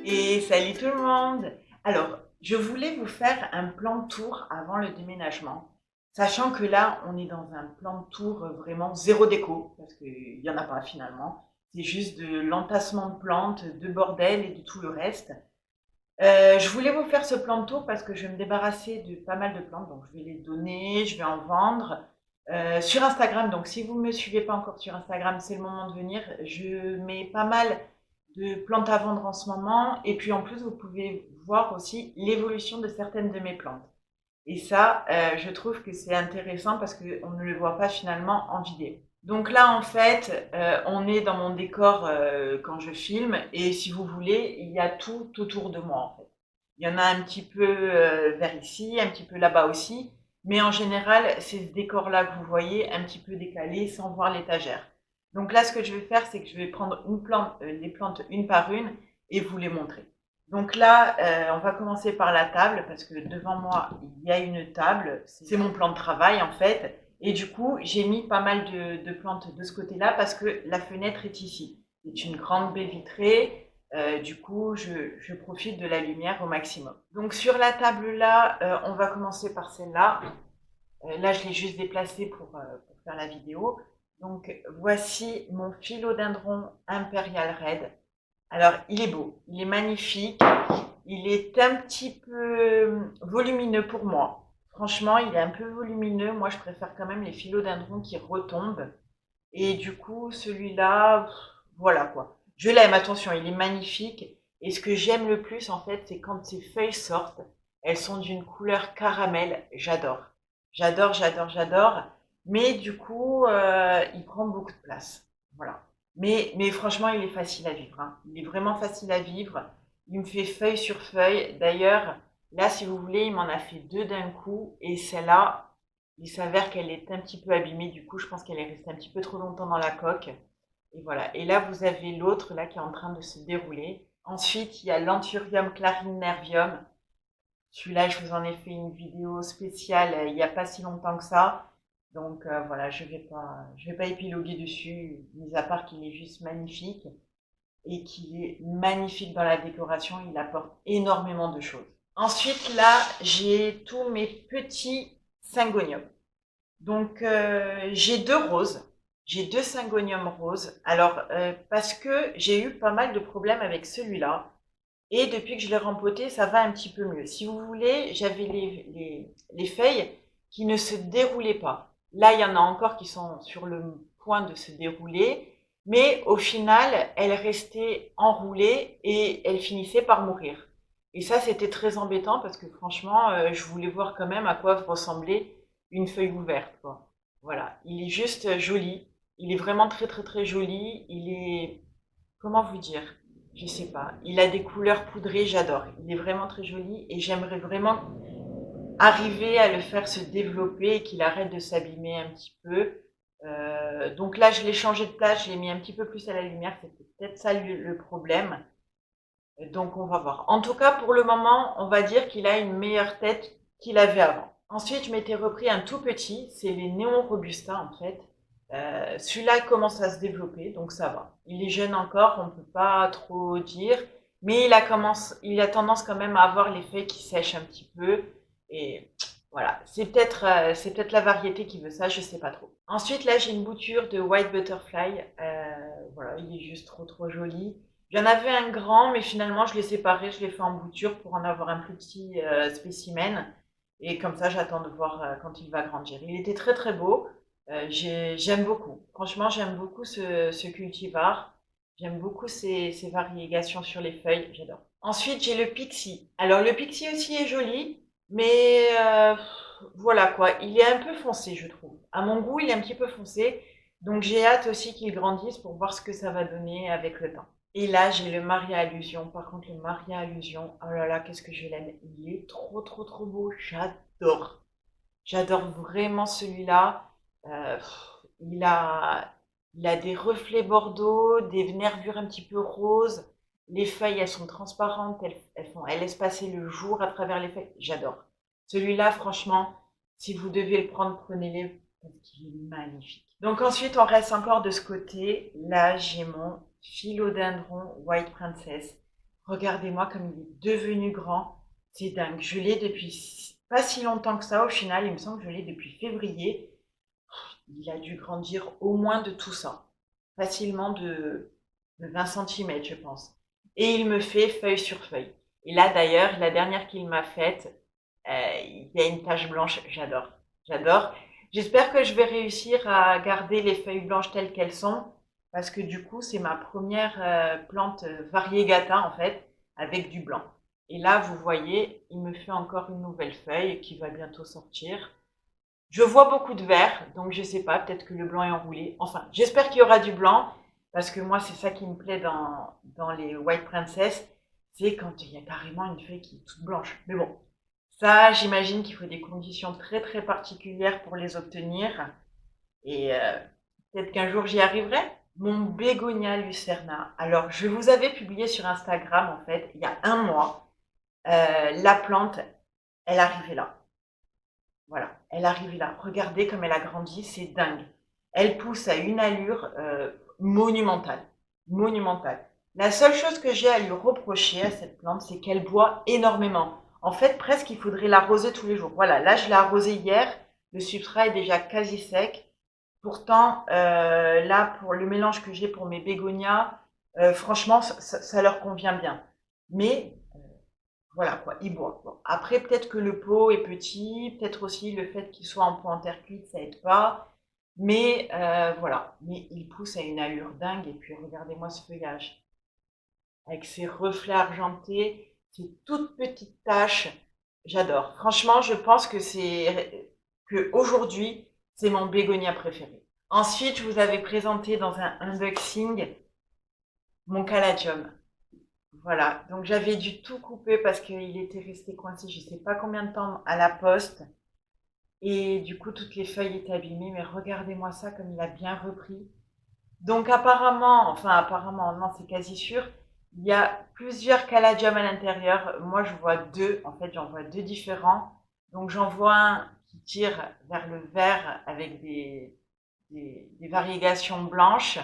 Et salut tout le monde! Alors, je voulais vous faire un plan de tour avant le déménagement, sachant que là, on est dans un plan de tour vraiment zéro déco, parce qu'il n'y en a pas finalement. C'est juste de l'entassement de plantes, de bordel et de tout le reste. Je voulais vous faire ce plan de tour parce que je vais me débarrasser de pas mal de plantes, donc je vais les donner, je vais en vendre. Sur Instagram, donc si vous ne me suivez pas encore sur Instagram, c'est le moment de venir. Je mets pas mal de plantes à vendre en ce moment, et puis en plus, vous pouvez voir aussi l'évolution de certaines de mes plantes. Et ça, je trouve que c'est intéressant parce qu'on ne le voit pas finalement en vidéo. Donc là, en fait, on est dans mon décor quand je filme, et si vous voulez, il y a tout autour de moi, en fait. Il y en a un petit peu vers ici, un petit peu là-bas aussi, mais en général, c'est ce décor-là que vous voyez, un petit peu décalé, sans voir l'étagère. Donc là, ce que je vais faire, c'est que je vais prendre les plantes une par une et vous les montrer. Donc là, on va commencer par la table parce que devant moi, il y a une table. C'est mon plan de travail en fait. Et du coup, j'ai mis pas mal de plantes de ce côté-là parce que la fenêtre est ici. C'est une grande baie vitrée. Du coup, je profite de la lumière au maximum. Donc sur la table là, on va commencer par celle-là. Là, je l'ai juste déplacée pour faire la vidéo. Donc voici mon philodendron impérial red. Alors, il est beau, il est magnifique, il est un petit peu volumineux pour moi. Franchement, il est un peu volumineux. Moi, je préfère quand même les philodendrons qui retombent. Et du coup, celui-là, voilà quoi. Je l'aime, attention, il est magnifique. Et ce que j'aime le plus, en fait, c'est quand ces feuilles sortent. Elles sont d'une couleur caramel. J'adore. J'adore, j'adore, j'adore. Mais du coup, il prend beaucoup de place. Voilà. Mais franchement, il est facile à vivre, hein. Il est vraiment facile à vivre. Il me fait feuille sur feuille. D'ailleurs, là, si vous voulez, il m'en a fait deux d'un coup. Et celle-là, il s'avère qu'elle est un petit peu abîmée. Du coup, je pense qu'elle est restée un petit peu trop longtemps dans la coque. Et voilà. Et là, vous avez l'autre là qui est en train de se dérouler. Ensuite, il y a l'Anthurium clarinervium. Celui-là, je vous en ai fait une vidéo spéciale il n'y a pas si longtemps que ça. Donc voilà, je vais pas épiloguer dessus, mis à part qu'il est juste magnifique et qu'il est magnifique dans la décoration. Il apporte énormément de choses. Ensuite, là, j'ai tous mes petits syngoniums. Donc, j'ai deux roses. J'ai deux syngoniums roses. Alors, parce que j'ai eu pas mal de problèmes avec celui-là. Et depuis que je l'ai rempoté, ça va un petit peu mieux. Si vous voulez, j'avais les feuilles qui ne se déroulaient pas. Là, il y en a encore qui sont sur le point de se dérouler. Mais au final, elles restaient enroulées et elles finissaient par mourir. Et ça, c'était très embêtant parce que franchement, je voulais voir quand même à quoi ressemblait une feuille ouverte, quoi. Voilà, il est juste joli. Il est vraiment très très très joli. Il est, comment vous dire? Je sais pas. Il a des couleurs poudrées, j'adore. Il est vraiment très joli et j'aimerais vraiment arriver à le faire se développer et qu'il arrête de s'abîmer un petit peu. Donc là, je l'ai changé de place, je l'ai mis un petit peu plus à la lumière. C'était peut-être ça le problème. Donc on va voir. En tout cas, pour le moment, on va dire qu'il a une meilleure tête qu'il avait avant. Ensuite, je m'étais repris un tout petit, c'est les Néon Robusta en fait. Celui-là commence à se développer, donc ça va. Il est jeune encore, on ne peut pas trop dire, mais il a tendance quand même à avoir les feuilles qui sèchent un petit peu. Et voilà, c'est peut-être la variété qui veut ça, je sais pas trop. Ensuite, là, j'ai une bouture de White Butterfly. Voilà, il est juste trop trop joli. Il y en avait un grand, mais finalement, je l'ai séparé, je l'ai fait en bouture pour en avoir un plus petit spécimen. Et comme ça, j'attends de voir quand il va grandir. Il était très très beau. J'aime beaucoup. Franchement, j'aime beaucoup ce cultivar. J'aime beaucoup ses variégations sur les feuilles. J'adore. Ensuite, j'ai le Pixie. Alors, le Pixie aussi est joli, mais voilà quoi. Il est un peu foncé, je trouve. À mon goût, il est un petit peu foncé. Donc, j'ai hâte aussi qu'il grandisse pour voir ce que ça va donner avec le temps. Et là, j'ai le Maria Illusion. Par contre, le Maria Illusion, oh là là, qu'est-ce que je l'aime. Il est trop, trop, trop beau. J'adore. J'adore vraiment celui-là. Euh, il a, il a des reflets bordeaux, des nervures un petit peu roses. Les feuilles, elles sont transparentes. Elles laissent passer le jour à travers les feuilles. J'adore. Celui-là, franchement, si vous devez le prendre, prenez-le parce qu'il est magnifique. Donc ensuite, on reste encore de ce côté. Là, j'ai mon philodendron White Princess. Regardez-moi comme il est devenu grand. C'est dingue. Je l'ai depuis pas si longtemps que ça au final. Il me semble que je l'ai depuis février. Il a dû grandir au moins de tout ça. Facilement de 20 centimètres, je pense. Et il me fait feuille sur feuille. Et là, d'ailleurs, la dernière qu'il m'a faite, il y a une tache blanche. J'adore. J'adore. J'espère que je vais réussir à garder les feuilles blanches telles qu'elles sont. Parce que du coup, c'est ma première plante variegata, en fait, avec du blanc. Et là, vous voyez, il me fait encore une nouvelle feuille qui va bientôt sortir. Je vois beaucoup de vert, donc je sais pas, peut-être que le blanc est enroulé. Enfin, j'espère qu'il y aura du blanc, parce que moi, c'est ça qui me plaît dans les White Princess, c'est quand il y a carrément une feuille qui est toute blanche. Mais bon, ça, j'imagine qu'il faut des conditions très très particulières pour les obtenir, et peut-être qu'un jour j'y arriverai. Mon bégonia lucerna. Alors, je vous avais publié sur Instagram, en fait, il y a un mois, la plante, elle arrivait là. Voilà, elle arrive là. Regardez comme elle a grandi, c'est dingue. Elle pousse à une allure monumentale. Monumentale. La seule chose que j'ai à lui reprocher à cette plante, c'est qu'elle boit énormément. En fait, presque, il faudrait l'arroser tous les jours. Voilà, là, je l'ai arrosée hier. Le substrat est déjà quasi sec. Pourtant, là, pour le mélange que j'ai pour mes bégonias, franchement, ça leur convient bien. Mais voilà quoi, il boit. Bon. Après, peut-être que le pot est petit, peut-être aussi le fait qu'il soit en pot en terre cuite, ça aide pas. Mais voilà, mais il pousse à une allure dingue. Et puis regardez-moi ce feuillage, avec ses reflets argentés, ces toutes petites taches. J'adore. Franchement, je pense que aujourd'hui, c'est mon bégonia préféré. Ensuite, je vous avais présenté dans un unboxing mon caladium. Voilà, donc j'avais dû tout couper parce qu'il était resté coincé, je sais pas combien de temps à la poste. Et du coup, toutes les feuilles étaient abîmées, mais regardez-moi ça comme il a bien repris. Donc apparemment, non, c'est quasi sûr, il y a plusieurs caladiums à l'intérieur. Moi, je vois deux, en fait, j'en vois deux différents. Donc j'en vois un qui tire vers le vert avec des variégations blanches.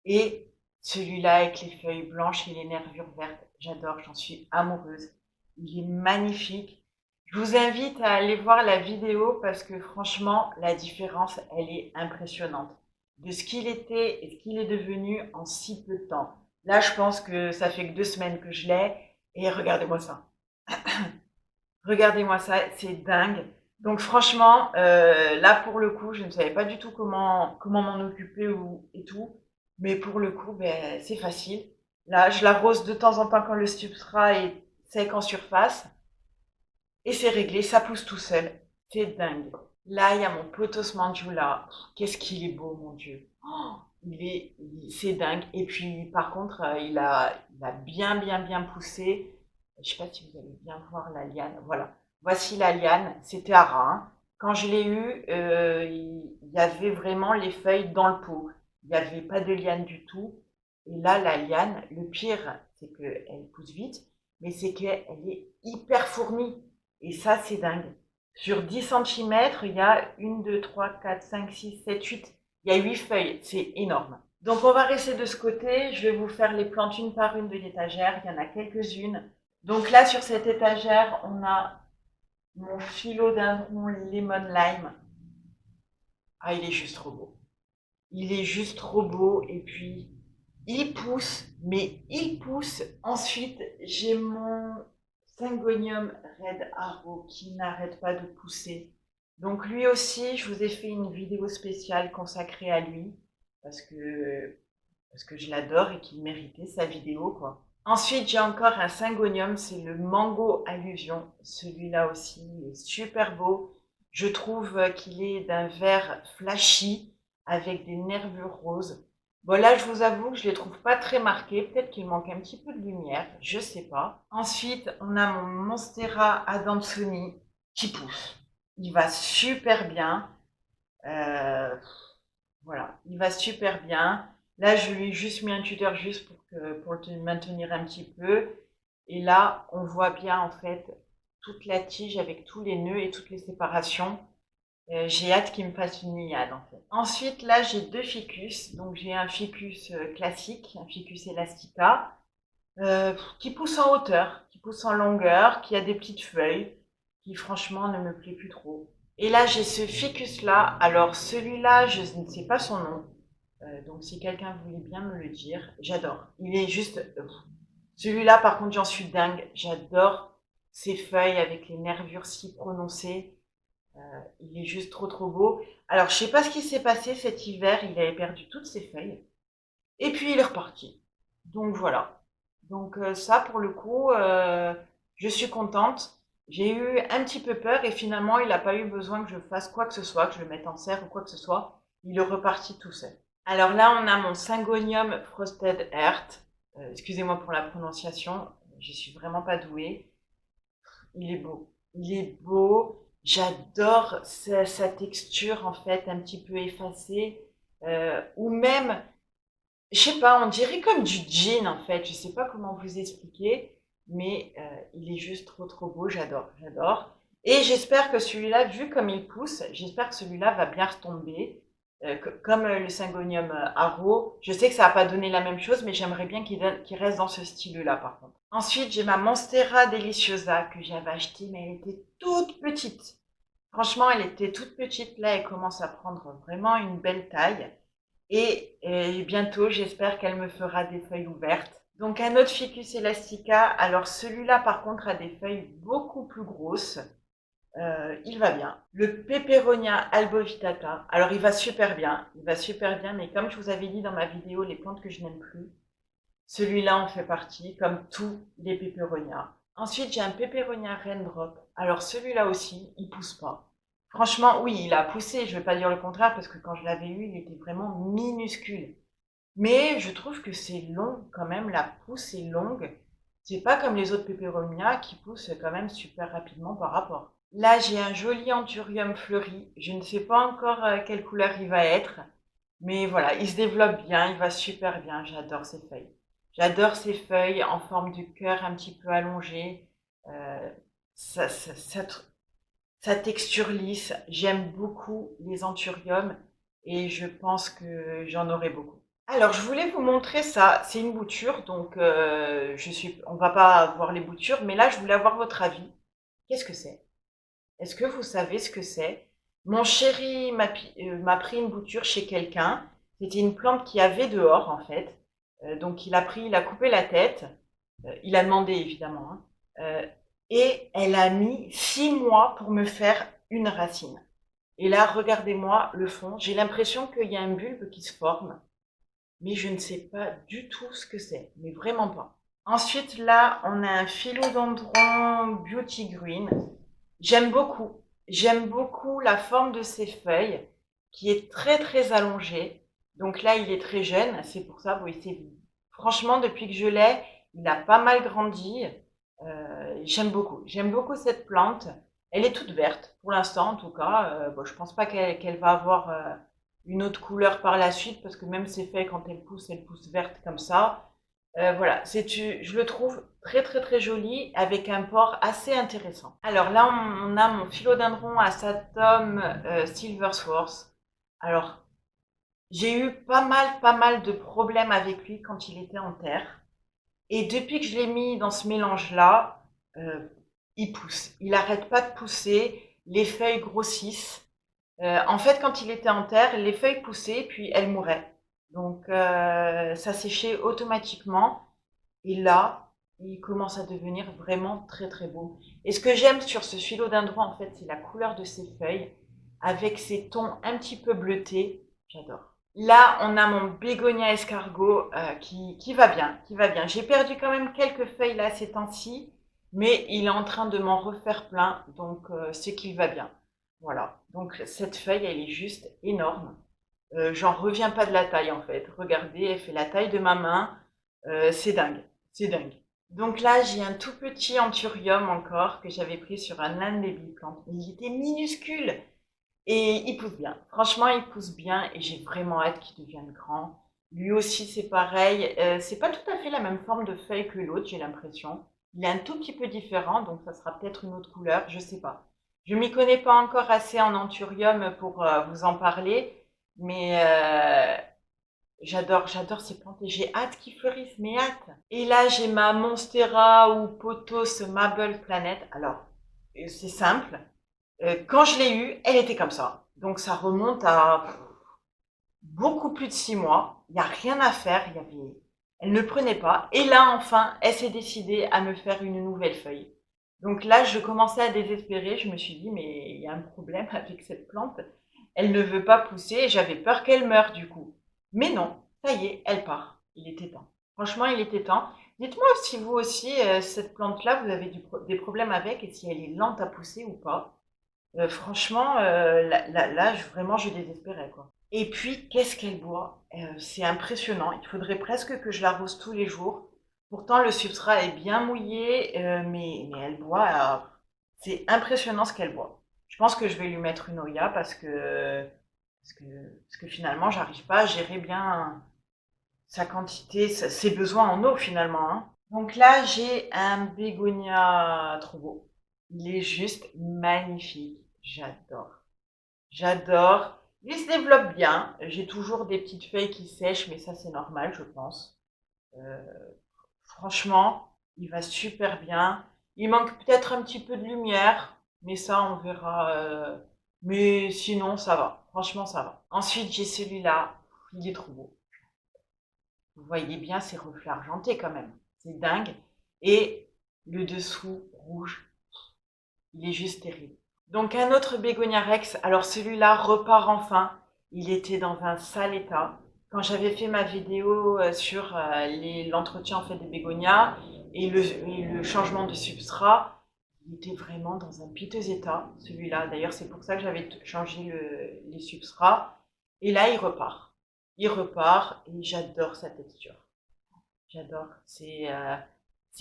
Et celui-là avec les feuilles blanches et les nervures vertes, j'adore, j'en suis amoureuse. Il est magnifique. Je vous invite à aller voir la vidéo parce que franchement, la différence, elle est impressionnante. De ce qu'il était et ce qu'il est devenu en si peu de temps. Là, je pense que ça fait que 2 semaines que je l'ai. Et regardez-moi ça. Regardez-moi ça, c'est dingue. Donc franchement, là pour le coup, je ne savais pas du tout comment m'en occuper et tout. Mais pour le coup, ben, c'est facile. Là, je l'arrose de temps en temps quand le substrat est sec en surface. Et c'est réglé, ça pousse tout seul. C'est dingue. Là, il y a mon Pothos Mandula. Qu'est-ce qu'il est beau, mon Dieu. Oh, c'est dingue. Et puis, par contre, il a bien poussé. Je sais pas si vous allez bien voir la liane. Voilà. Voici la liane. C'était à Reims. Quand je l'ai eu, il y avait vraiment les feuilles dans le pot. Il n'y avait pas de liane du tout. Et là, la liane, le pire, c'est qu'elle pousse vite, mais c'est qu'elle est hyper fournie. Et ça, c'est dingue. Sur 10 centimètres, il y a 1, 2, 3, 4, 5, 6, 7, 8. Il y a 8 feuilles. C'est énorme. Donc, on va rester de ce côté. Je vais vous faire les plantes une par une de l'étagère. Il y en a quelques-unes. Donc là, sur cette étagère, on a mon philodendron lemon lime. Ah, il est juste trop beau. Il est juste trop beau. Et puis, il pousse, mais il pousse. Ensuite, j'ai mon Syngonium Red Arrow qui n'arrête pas de pousser. Donc lui aussi, je vous ai fait une vidéo spéciale consacrée à lui parce que, parce que je l'adore et qu'il méritait sa vidéo, quoi. Ensuite, j'ai encore un Syngonium, c'est le Mango Alluvion. Celui-là aussi est super beau. Je trouve qu'il est d'un vert flashy avec des nervures roses. Bon, là, je vous avoue que je les trouve pas très marqués. Peut-être qu'il manque un petit peu de lumière, je sais pas. Ensuite, on a mon Monstera adansoni qui pousse. Il va super bien. Euh, voilà, il va super bien. Là, je lui ai juste mis un tuteur juste pour le maintenir un petit peu. Et là, on voit bien en fait toute la tige avec tous les nœuds et toutes les séparations. J'ai hâte qu'il me fasse une liade en fait. Ensuite, là, j'ai deux ficus. Donc, j'ai un ficus classique, un ficus elastica. qui pousse en hauteur, qui pousse en longueur, qui a des petites feuilles, qui franchement ne me plaît plus trop. Et là, j'ai ce ficus-là. Alors celui-là, je ne sais pas son nom. Donc si quelqu'un voulait bien me le dire, j'adore. Il est juste... celui-là, par contre, j'en suis dingue. J'adore ses feuilles avec les nervures si prononcées. Il est juste trop trop beau. Alors je sais pas ce qui s'est passé cet hiver, il avait perdu toutes ses feuilles. Et puis il est reparti. Donc voilà. Donc ça, pour le coup, je suis contente. J'ai eu un petit peu peur et finalement, il n'a pas eu besoin que je fasse quoi que ce soit, que je le mette en serre ou quoi que ce soit. Il est reparti tout seul. Alors là, on a mon Syngonium Frosted Heart. Excusez-moi pour la prononciation, je suis vraiment pas douée. Il est beau. Il est beau. J'adore sa texture en fait, un petit peu effacée. Ou même je sais pas, on dirait comme du jean en fait. Je sais pas comment vous expliquer, mais il est juste trop trop beau. J'adore, j'adore. Et j'espère que celui-là, vu comme il pousse, j'espère que celui-là va bien retomber. Comme le Syngonium Haro. Je sais que ça va pas donner la même chose, mais j'aimerais bien qu'il reste dans ce style-là par contre. Ensuite, j'ai ma Monstera Deliciosa que j'avais achetée, mais elle était toute petite. Franchement, elle était toute petite. Là, elle commence à prendre vraiment une belle taille. Et bientôt, j'espère qu'elle me fera des feuilles ouvertes. Donc un autre Ficus elastica. Alors celui-là, par contre, a des feuilles beaucoup plus grosses. Il va bien. Le Peperonia albovitata. Alors il va super bien. Il va super bien. Mais comme je vous avais dit dans ma vidéo, les plantes que je n'aime plus, celui-là en fait partie, comme tous les Peperonia. Ensuite, j'ai un Peperonia Raindrop. Alors celui-là aussi, il pousse pas. Franchement, oui, il a poussé, je vais pas dire le contraire, parce que quand je l'avais eu, il était vraiment minuscule. Mais je trouve que c'est long quand même, la pousse est longue. C'est pas comme les autres Peperonia qui poussent quand même super rapidement par rapport. Là, j'ai un joli Anthurium fleuri. Je ne sais pas encore quelle couleur il va être. Mais voilà, il se développe bien, il va super bien. J'adore ses feuilles. J'adore ces feuilles en forme de cœur un petit peu allongé. Euh, ça, ça, ça, Sa texture lisse. J'aime beaucoup les anthuriums et je pense que j'en aurai beaucoup. Alors, je voulais vous montrer ça. C'est une bouture, donc on va pas voir les boutures, mais là, je voulais avoir votre avis. Qu'est-ce que c'est? Est-ce que vous savez ce que c'est? Mon chéri m'a pris une bouture chez quelqu'un. C'était une plante qu'il y avait dehors, en fait. Donc, il a coupé la tête. Il a demandé, évidemment, hein. Et elle a mis 6 mois pour me faire une racine. Et là, regardez-moi le fond. J'ai l'impression qu'il y a un bulbe qui se forme, mais je ne sais pas du tout ce que c'est, mais vraiment pas. Ensuite, là, on a un philodendron Beauty Green. J'aime beaucoup. J'aime beaucoup la forme de ses feuilles, qui est très très allongée. Donc là, il est très jeune, c'est pour ça. Bon, franchement, depuis que je l'ai, il a pas mal grandi. J'aime beaucoup. J'aime beaucoup cette plante. Elle est toute verte, pour l'instant en tout cas. Bon, je pense pas qu'elle va avoir une autre couleur par la suite, parce que même ses feuilles, quand elles poussent vertes comme ça. Voilà, je le trouve très très très joli, avec un port assez intéressant. Alors là, on a mon philodendron Asatum Silver Swords. Alors, j'ai eu pas mal de problèmes avec lui quand il était en terre. Et depuis que je l'ai mis dans ce mélange-là, il pousse. Il arrête pas de pousser, les feuilles grossissent. En fait, quand il était en terre, les feuilles poussaient, puis elles mouraient. Donc, ça séchait automatiquement. Et là, il commence à devenir vraiment très très beau. Et ce que j'aime sur ce philodendron, en fait, c'est la couleur de ses feuilles, avec ses tons un petit peu bleutés. J'adore. Là, on a mon bégonia escargot qui va bien, qui va bien. J'ai perdu quand même quelques feuilles là ces temps-ci, mais il est en train de m'en refaire plein, donc c'est qu'il va bien. Voilà. Donc cette feuille, elle est juste énorme. J'en reviens pas de la taille en fait. Regardez, elle fait la taille de ma main. C'est dingue, c'est dingue. Donc là, j'ai un tout petit anthurium encore que j'avais pris sur un land baby plant. Il était minuscule. Et il pousse bien. Franchement, il pousse bien et j'ai vraiment hâte qu'il devienne grand. Lui aussi, c'est pareil. C'est pas tout à fait la même forme de feuille que l'autre, j'ai l'impression. Il est un tout petit peu différent, donc ça sera peut-être une autre couleur, je sais pas. Je m'y connais pas encore assez en anthurium pour vous en parler, mais J'adore ces plantes et j'ai hâte qu'ils fleurissent, mais hâte. Et là, j'ai ma Monstera ou Pothos Marble Planet. Alors, c'est simple. Quand je l'ai eue, elle était comme ça. Donc ça remonte à beaucoup plus de 6 mois. Il n'y a rien à faire. Elle ne prenait pas. Et là, enfin, elle s'est décidée à me faire une nouvelle feuille. Donc là, je commençais à désespérer. Je me suis dit, mais il y a un problème avec cette plante. Elle ne veut pas pousser et j'avais peur qu'elle meure du coup. Mais non, ça y est, elle part. Il était temps. Franchement, il était temps. Dites-moi si vous aussi, cette plante-là, vous avez des problèmes avec et si elle est lente à pousser ou pas. Franchement, là, vraiment, je désespérais, quoi. Et puis, qu'est-ce qu'elle boit? C'est impressionnant. Il faudrait presque que je l'arrose tous les jours. Pourtant, le substrat est bien mouillé, mais elle boit. C'est impressionnant ce qu'elle boit. Je pense que je vais lui mettre une Oya parce que finalement, j'arrive pas à gérer bien sa quantité, ses besoins en eau finalement, hein. Donc là, j'ai un bégonia trop beau. Il est juste magnifique. J'adore. J'adore. Il se développe bien. J'ai toujours des petites feuilles qui sèchent, mais ça c'est normal, je pense. Euh, Franchement, il va super bien. Il manque peut-être un petit peu de lumière, mais ça on verra. Mais sinon, ça va. Franchement, ça va. Ensuite, j'ai celui-là. Il est trop beau. Vous voyez bien ces reflets argentés quand même. C'est dingue. Et le dessous rouge, il est juste terrible. Donc un autre bégonia rex. Alors celui-là repart enfin. Il était dans un sale état. Quand j'avais fait ma vidéo sur l'entretien en fait des bégonias et le changement de substrat, il était vraiment dans un piteux état, celui-là. D'ailleurs, c'est pour ça que j'avais changé les substrats. Et là, il repart. Il repart et j'adore sa texture. J'adore. C'est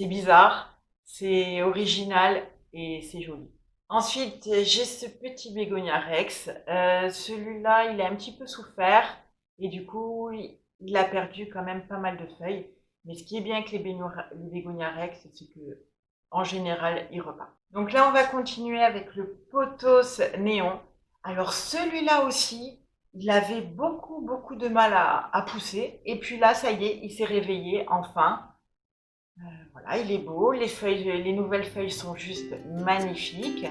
bizarre, c'est original et c'est joli. Ensuite, j'ai ce petit bégonia rex. Celui-là, il a un petit peu souffert et du coup, il a perdu quand même pas mal de feuilles. Mais ce qui est bien avec les bégonia rex, c'est que en général, il repart. Donc là, on va continuer avec le pothos néon. Alors celui-là aussi, il avait beaucoup de mal à pousser. Et puis là, ça y est, il s'est réveillé enfin. Voilà, il est beau. Les nouvelles feuilles sont juste magnifiques.